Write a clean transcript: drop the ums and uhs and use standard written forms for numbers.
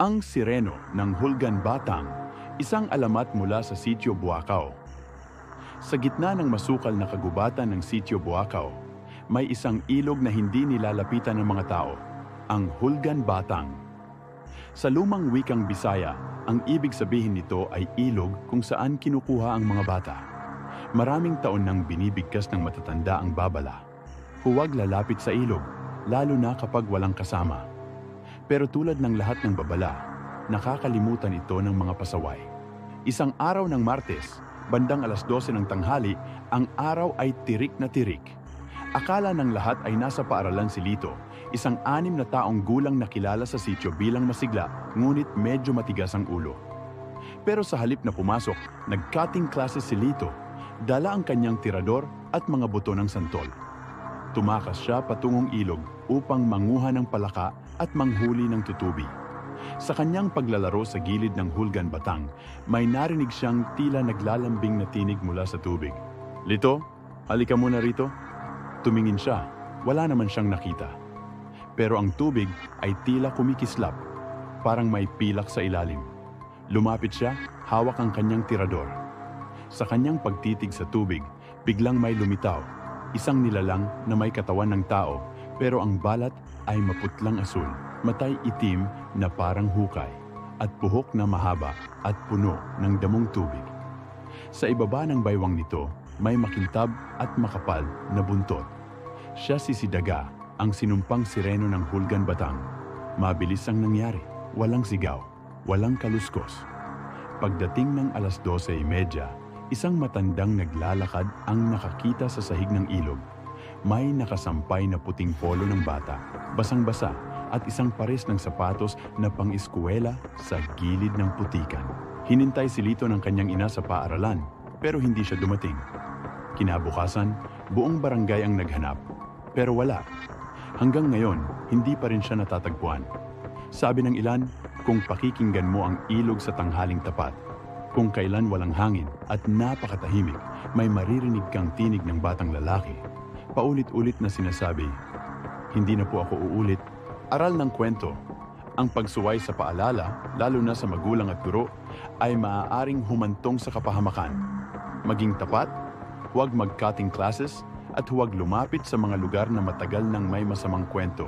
Ang Sireno ng Hulgan Batang, isang alamat mula sa Sitio Buakaw. Sa gitna ng masukal na kagubatan ng Sitio Buakaw, may isang ilog na hindi nilalapitan ng mga tao, ang Hulgan Batang. Sa lumang wikang Bisaya, ang ibig sabihin nito ay ilog kung saan kinukuha ang mga bata. Maraming taon nang binibigkas ng matatanda ang babala. Huwag lalapit sa ilog, lalo na kapag walang kasama. Pero tulad ng lahat ng babala, nakakalimutan ito ng mga pasaway. Isang araw ng Martes, bandang 12:00 ng tanghali, ang araw ay tirik na tirik. Akala ng lahat ay nasa paaralan si Lito, isang 6 na taong gulang na kilala sa sitio bilang masigla, ngunit medyo matigas ang ulo. Pero sa halip na pumasok, nag-cutting classes si Lito, dala ang kanyang tirador at mga buto ng santol. Tumakas siya patungong ilog upang manguha ng palaka at manghuli ng tutubi. Sa kanyang paglalaro sa gilid ng Hulgan Batang, may narinig siyang tila naglalambing na tinig mula sa tubig. "Lito, halika muna rito." Tumingin siya, wala naman siyang nakita. Pero ang tubig ay tila kumikislap, parang may pilak sa ilalim. Lumapit siya, hawak ang kanyang tirador. Sa kanyang pagtitig sa tubig, biglang may lumitaw, isang nilalang na may katawan ng tao, pero ang balat ay maputlang asul, matay itim na parang hukay, at buhok na mahaba at puno ng damong tubig. Sa ibaba ng baywang nito, may makintab at makapal na buntot. Siya si Sidaga, ang sinumpang sireno ng Hulgan Batang. Mabilis ang nangyari, walang sigaw, walang kaluskos. Pagdating ng 12:30, isang matandang naglalakad ang nakakita sa sahig ng ilog. May nakasampay na puting polo ng bata, basang-basa, at isang pares ng sapatos na pang-eskwela sa gilid ng putikan. Hinintay si Lito ng kanyang ina sa paaralan, pero hindi siya dumating. Kinabukasan, buong barangay ang naghanap, pero wala. Hanggang ngayon, hindi pa rin siya natatagpuan. Sabi ng ilan, kung pakikinggan mo ang ilog sa tanghaling tapat, kung kailan walang hangin at napakatahimik, may maririnig kang tinig ng batang lalaki. Paulit-ulit na sinasabi, "Hindi na po ako uulit." Aral ng kwento, ang pagsuway sa paalala, lalo na sa magulang at guro, ay maaaring humantong sa kapahamakan. Maging tapat, huwag mag-cutting classes, at huwag lumapit sa mga lugar na matagal nang may masamang kwento.